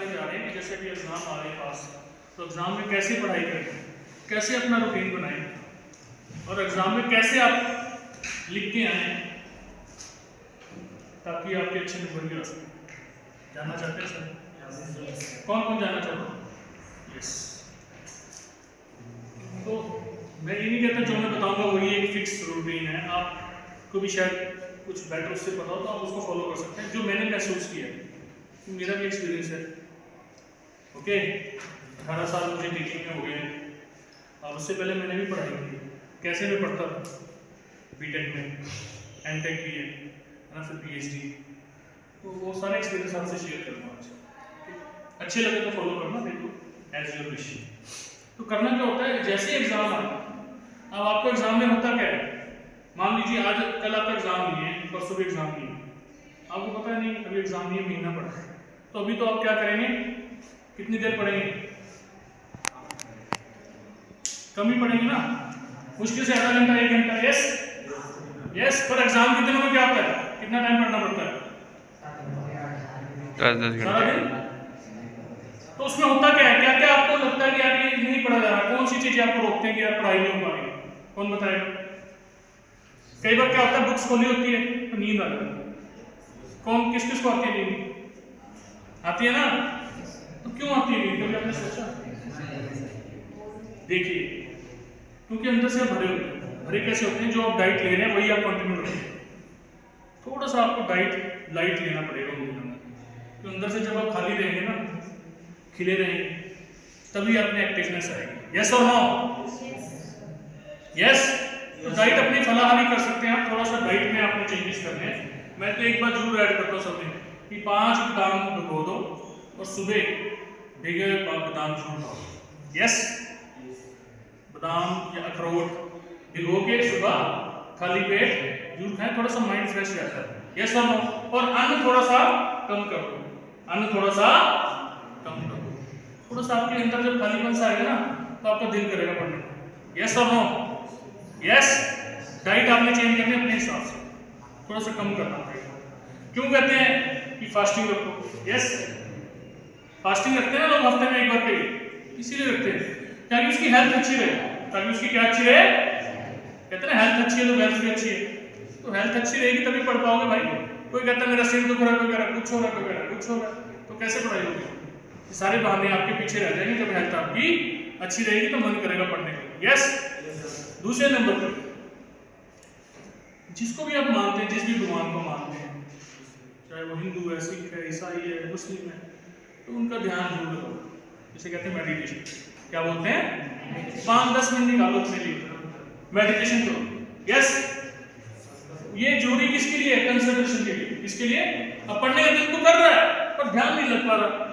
करने जा रहे हैं कि जैसे अभी एग्ज़ाम आ रहे हैं पास, तो एग्ज़ाम में कैसे पढ़ाई करें, कैसे अपना रूटीन बनाएं और एग्ज़ाम में कैसे आप लिख के आएँ ताकि आपके अच्छे नंबर भी आ सकें। जानना चाहते हैं सर? कौन कौन जानना चाहते हैं? यस। तो मैं ये नहीं कहता जो मैं बताऊंगा वही एक फिक्स रूटीन है, आपको भी शायद कुछ बेटर उससे पता हो तो आप उसको फॉलो कर सकते हैं, जो मैंने महसूस किया है, मेरा भी एक्सपीरियंस है। ओके, 18 साल मुझे टीचिंग में हो गए हैं और उससे पहले मैंने भी पढ़ाई की। कैसे मैं पढ़ता था बीटेक में, एमटेक भी है ना, फिर पीएचडी, तो वो सारे एक्सपीरियंस आपसे शेयर करूँगा आज। अच्छे लगे तो फॉलो करना, देखो एज योर विश। तो करना क्या होता है, जैसे एग्जाम आए, अब आपको एग्जाम में होता क्या है, मान लीजिए आज कल आपका एग्जाम नहीं है, परसों भी एग्जाम नहीं है, आपको पता है नहीं अभी एग्जाम नहीं है, महीना पड़ा है, तो अभी तो आप क्या करेंगे, कितनी देर पढ़ेंगे, कम ही पढ़ेंगे ना, मुश्किल से आधा घंटा 1 घंटा। Yes yes. पर एग्जाम के दिनों में क्या होता है, कितना टाइम पढ़ना पड़ता है, 10 घंटे। तो उसमें होता क्या है, क्या क्या आपको लगता है कि यार ये नहीं पढ़ा जा रहा, कौन सी चीजें आपको रोकते हैं कि यार पढ़ाई नहीं हो पा रही, कौन बताएगा? कई बार क्या होता है, बुक्स खोली होती है तो नींद आ जाती है। कौन किस किस को आती है नींद? आती है ना, तो क्यों आती है नींद, कभी आपने सोचा? देखिए, क्योंकि अंदर से भरे होते हैं। भरे कैसे होते हैं, जो आप डाइट ले रहे हैं वही आप कंटिन्यू रखें, थोड़ा सा आपको डाइट लाइट लेना पड़ेगा उन दिनों में, तो अंदर से जब आप खाली रहेंगे ना, खिले रहेंगे, तभी आपने एक्टिवनेस आएगी। यस और नो? यस। तो डाइट अपनी फलाहारी कर सकते हैं आप, थोड़ा सा डाइट में आपने चेंजेस करने हैं। मैं तो एक बार जरूर ऐड करता हूँ सबने कि 5 बादाम भिगो दो और सुबह भीगे हुए बादाम जरूर खाओ। यस, बादाम या अखरोट भिगो के सुबह खाली पेट जरूर खाएं, थोड़ा सा माइंड फ्रेश रहता है। यस और नो? और अन्न थोड़ा सा कम कर दो, अन्न थोड़ा सा कम कर दो, थोड़ा सा आपके अंदर जब खालीपन सा आएगा ना तो आपका दिल करेगा पढ़ने को। यस और नो? यस। डाइट आपने चेंज करनी है अपने हिसाब से, थोड़ा सा कम करना पड़ेगा। क्यों कहते हैं कि फास्टिंग रखो? यस, फास्टिंग रखते हैं ना लोग हफ्ते में एक बार कहीं, इसीलिए रखते हैं ताकि उसकी हेल्थ अच्छी रहे, ताकि उसकी क्या अच्छी रहे, कहते हैं हेल्थ अच्छी है तो वेल्थ भी अच्छी है, तो हेल्थ अच्छी रहेगी तभी पढ़ पाओगे भाई। कोई कहता है मेरा सिर दुख रहा है, कोई कह रहा है कुछ हो रहा है, कोई कह रहा है कुछ हो रहा है, तो कैसे पढ़ाई होगी? सारे बहाने आपके पीछे रह जाएंगे। जब हेल्थ आपकी अच्छी रहेगी तो मन करेगा पढ़ने का। यस। दूसरे नंबर पर, जिसको भी आप मानते हैं, जिस भी भगवान को मानते हैं, चाहे वो हिंदू है, सिख है, ईसाई है, मुस्लिम है, तो उनका ध्यान जरूर रखो। जिसे कहते हैं मेडिटेशन। क्या बोलते हैं? 5-10 मिनट निकालो अपने लिए, मेडिटेशन करो। यस। ये जरूरी किसके लिए? कंसंट्रेशन के लिए। किसके लिए? अब पढ़ने का दिल तो कर रहा है पर ध्यान नहीं लग पा रहा।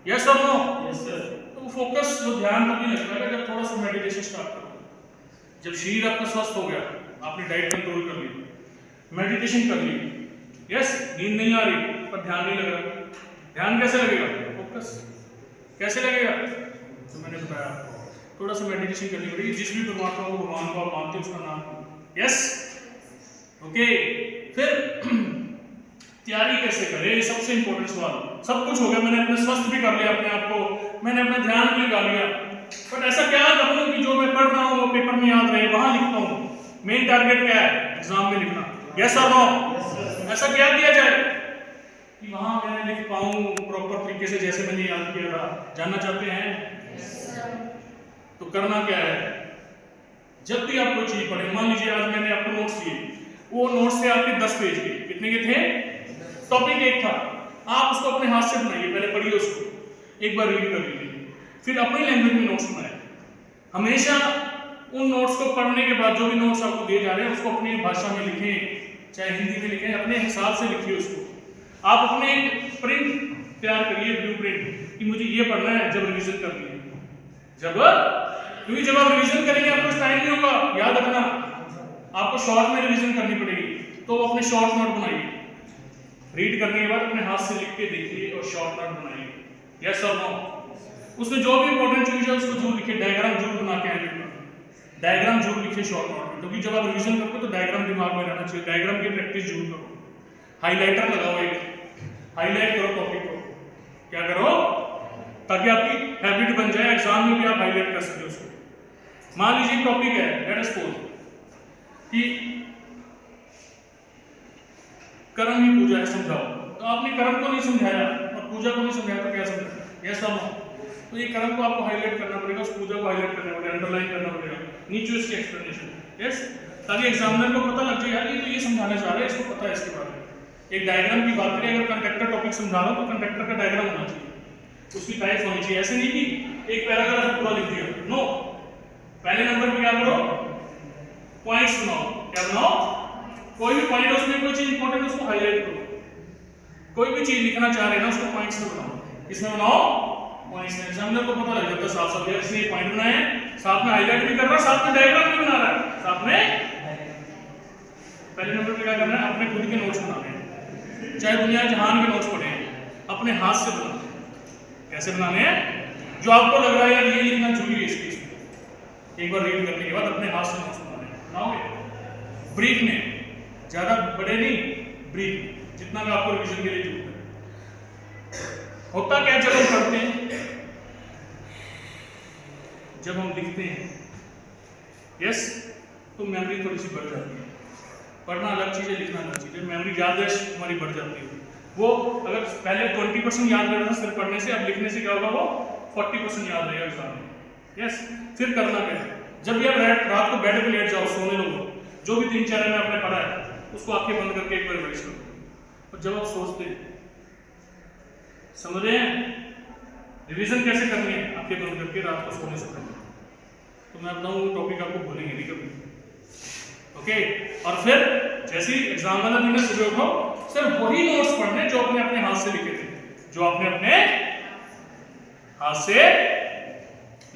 यस और नो? Yes sir. तो वो फोकस, वो ध्यान तभी लग पाएगा जब थोड़ा सा मेडिटेशन स्टार्ट करो। जब शरीर आपका स्वस्थ हो गया, आपने डाइट कंट्रोल कर ली, मेडिटेशन कर ली, यस, नींद नहीं आ रही पर ध्यान नहीं लग रहा, ध्यान कैसे लगेगा? फोकस कैसे लगेगा? तो मैंने बताया आपको, थोड़ा सा मेडिटेशन करनी पड़ेगी। जिस भी परमात्मा को, भगवान को आप मानते हैं उसका नाम। यस। ओके। फिर तैयारी कैसे करें, सबसे इंपॉर्टेंट सवाल। सब कुछ हो गया, मैंने अपने स्वस्थ भी कर लिया अपने आप को, मैंने अपना ध्यान भी लगा लिया, बट ऐसा क्या कर लूं कि जो मैं पढ़ रहा हूँ वो पेपर में याद रहे, वहां लिखता हूँ। मेन टारगेट क्या है? एग्जाम में लिखना। यस और नो? ऐसा क्या किया जाए कि वहां मैं लिख पाऊं प्रॉपर तरीके से जैसे मैंने याद किया था? जानना चाहते हैं? तो करना क्या है, जब भी आप कोई चीज पढ़े, मान लीजिए आज मैंने आपको नोट्स दिए, वो नोट्स थे आपके 10 पेज के, कितने के थे? टॉपिक एक था, आप उसको अपने हाथ से बनाइए, पहले पढ़िए उसको, एक बार रीड कर लीजिए, फिर अपनी लैंग्वेज में नोट्स बनाए। हमेशा उन नोट्स को पढ़ने के बाद, जो भी नोट्स आपको दिए जा रहे हैं उसको अपनी भाषा में लिखें, चाहे हिंदी में लिखें, अपने हिसाब से लिखिए उसको। आप अपने एक प्रिंट तैयार करिए, ब्लू प्रिंट, कि मुझे ये पढ़ना है जब रिविजन करनी है। क्योंकि जब आप रिविजन करेंगे आपको टाइम नहीं होगा, याद रखना, आपको शॉर्ट में रिविजन करनी पड़ेगी, तो अपने शॉर्ट नोट बनाइए, रीड करने के बाद अपने हाथ से लिख के देखिए और शॉर्ट नोट बनाइए। यस और नो? उसमें जो भी इंपॉर्टेंट चीज है उसको जरूर लिखिए, डायग्राम जरूर बना के आएंगे, डायग्राम जरूर लिखिए शॉर्ट नोट में, क्योंकि जब आप रिविजन करोगे तो डायग्राम दिमाग में रहना चाहिए, डायग्राम की प्रैक्टिस जरूर करो। हाईलाइटर लगाओ, एक हाईलाइट करो टॉपिक को, क्या करो? ताकि आपकी हैबिट बन जाए, एग्जाम में भी आप हाईलाइट कर सके उसको। मान लीजिए टॉपिक है, लेट अस सपोज कि कर्म ही पूजा है, समझाओ। तो आपने कर्म को नहीं समझाया और पूजा को नहीं समझाया तो क्या समझाया? यस और नो? तो ये कर्म को आपको हाईलाइट करना पड़ेगा, उस पूजा को हाईलाइट करना पड़ेगा, अंडरलाइन करना पड़ेगा नीचे उसकी एक्सप्लेनेशन, यस, ताकि एग्जामिनर को पता लग जाए यार ये तो ये समझाना चाह रहा है, इसको पता है इसके बारे में। एक डायग्राम की बात करें, अगर कंडक्टर टॉपिक समझा रहा हो तो कंडक्टर का डायग्राम होना चाहिए, उसकी टाइप होनी चाहिए। ऐसे नहीं कि एक पैराग्राफ पूरा लिख दिया, नो। पहले नंबर पे क्या करो, पॉइंट्स बनाओ। क्या बनाओ? कोई भी पॉइंट, उसमें कोई चीज इंपॉर्टेंट उसको हाईलाइट करो। कोई भी चीज लिखना चाह रहे हैं ना, उसको पॉइंट्स में बनाओ। किसमें बनाओ? पॉइंट्स में। एग्जामिनर को पता लग जाता है साफ साफ, इसने पॉइंट बनाए हैं, साथ में हाईलाइट भी कर रहा है, साथ में डायग्राम भी बना रहा है, साथ में। पहले नंबर पे क्या करना है, अपने खुद के नोट्स बनाने हैं, चाहे दुनिया जहान के नोट्स पढ़े अपने हाथ से बनाने हैं। कैसे बनाने हैं? जो आपको लग रहा है यार ये लिखना जरूरी है इस केस में, एक बार रीड करने के बाद अपने हाथ से नोट्स बनाओगे, ब्रीफ में, ज्यादा बड़े नहीं, ब्रीफ में, जितना भी आपको रिवीजन के लिए जरूरत है। होता क्या जब हम पढ़ते हैं, जब हम लिखते हैं, यस, तो मेमोरी थोड़ी सी बढ़ जाती है। पढ़ना अलग चीज है, लिखना अलग चीज है। मेमोरी याददाश्त हमारी बढ़ जाती है। वो अगर पहले 20% याद रहता था सिर्फ पढ़ने से, अब लिखने से क्या होगा, वो 40% याद रहेगा एग्जाम में, यस। फिर करना क्या है, जब भी आप रात को बेड पे लेट जाओ, सोने लगो, जो भी 3-4 में आपने पढ़ा है उसको आंखें बंद करके एक बार रिवाइज करो। और जब आप सोचते हैं, समझ रहे हैं रिवीजन कैसे करनी है, आंखें बंद करके रात को सोने से पहले, तो मैं बताऊं वो टॉपिक आपको भूलेंगे नहीं कभी, ओके। और फिर जैसे ही एग्जाम वाला दिन है, सुबह उठो, सिर्फ वही नोट्स पढ़ने जो आपने अपने हाथ से लिखे थे, जो आपने अपने हाथ से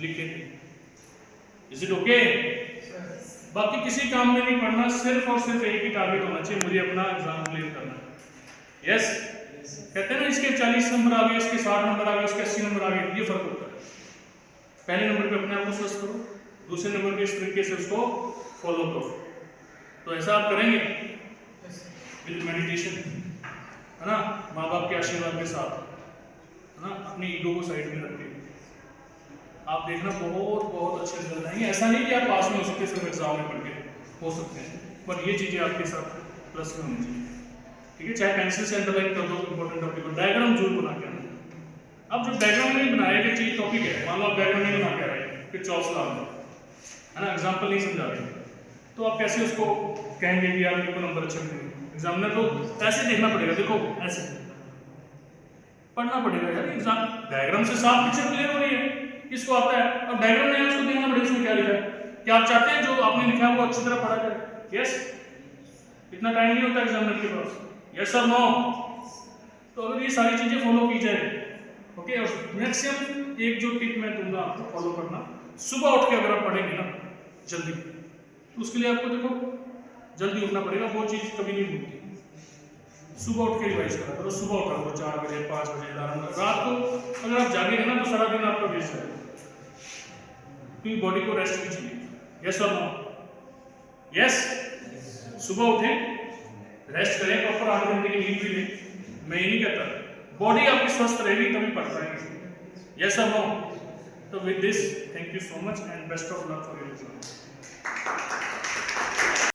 लिखे थे। Is it okay? बाकी किसी काम में नहीं पढ़ना, सिर्फ और सिर्फ एक ही टारगेट होना चाहिए, मुझे अपना एग्जाम क्लियर करना है, यस। कहते हैं ना इसके 40 नंबर आ गए, इसके 60 नंबर आ गए, इसके 80 नंबर आ गए, ये फर्क होता है। पहले नंबर पे अपने आप को स्वस्थ करो, दूसरे नंबर पे इस तरीके से उसको फॉलो करो। तो ऐसा आप करेंगे विद मेडिटेशन, है ना, माँ बाप के आशीर्वाद के साथ, है ना, अपनी ईगो को साइड में रख के आप देखना बहुत बहुत अच्छे रिजल्ट आएंगे। ऐसा नहीं कि आप पास में हो सकते सिर्फ एग्जाम में पढ़ के, हो सकते हैं, पर ये चीज़ें आपके साथ प्लस में होनी चाहिए, ठीक है। चाहे पेंसिल से अंडरलाइन कर दो इंपॉर्टेंट टॉपिक को, डायग्राम जरूर बना के आना। अब जो डायग्राम नहीं बनाया कि चीज टॉपिक है, मान लो आप डायग्राम नहीं बना के आ रहे, फिर चॉप्स ला दो, है ना, एग्जाम्पल नहीं समझा रहे, तो आप कैसे उसको कहेंगे कि यार मेरे को नंबर अच्छा मिलेगा? एग्जामिनर को ऐसे देखना पड़ेगा, देखो ऐसे पढ़ना पड़ेगा यार, एग्जाम डायग्राम से साफ पिक्चर क्लियर हो रही है, किसको आता है। अब डायग्राम नहीं है उसको देखना पड़ेगा उसमें क्या लिखा है, क्या आप चाहते हैं जो आपने लिखा है वो अच्छी तरह पढ़ा जाए, यस। इतना टाइम नहीं होता एग्जामिनर के पास, यस और नो। तो अगर ये सारी चीजें फॉलो की जाए, ओके। और मैक्सिमम एक जो टिप मैं दूंगा आपको फॉलो करना, सुबह उठ के अगर आप पढ़ेंगे ना जल्दी, तो उसके लिए आपको देखो जल्दी उठना पड़ेगा, वो चीज कभी नहीं भूलती। सुबह उठ के रिवाइज करा करो, सुबह उठा करो 4 बजे 5 बजे अलार्म। रात को अगर आप जागे ना तो सारा दिन आपका वेस्ट है, क्योंकि बॉडी को रेस्ट भी चाहिए, यस और नो? यस। सुबह उठें, रेस्ट करें, प्रॉपर 8 घंटे की नींद भी लें। मैं ये नहीं कहता, बॉडी आपकी स्वस्थ रहेगी तभी पढ़ पाएंगे, यस और नो? तो with this thank you so much and best of luck for your exam.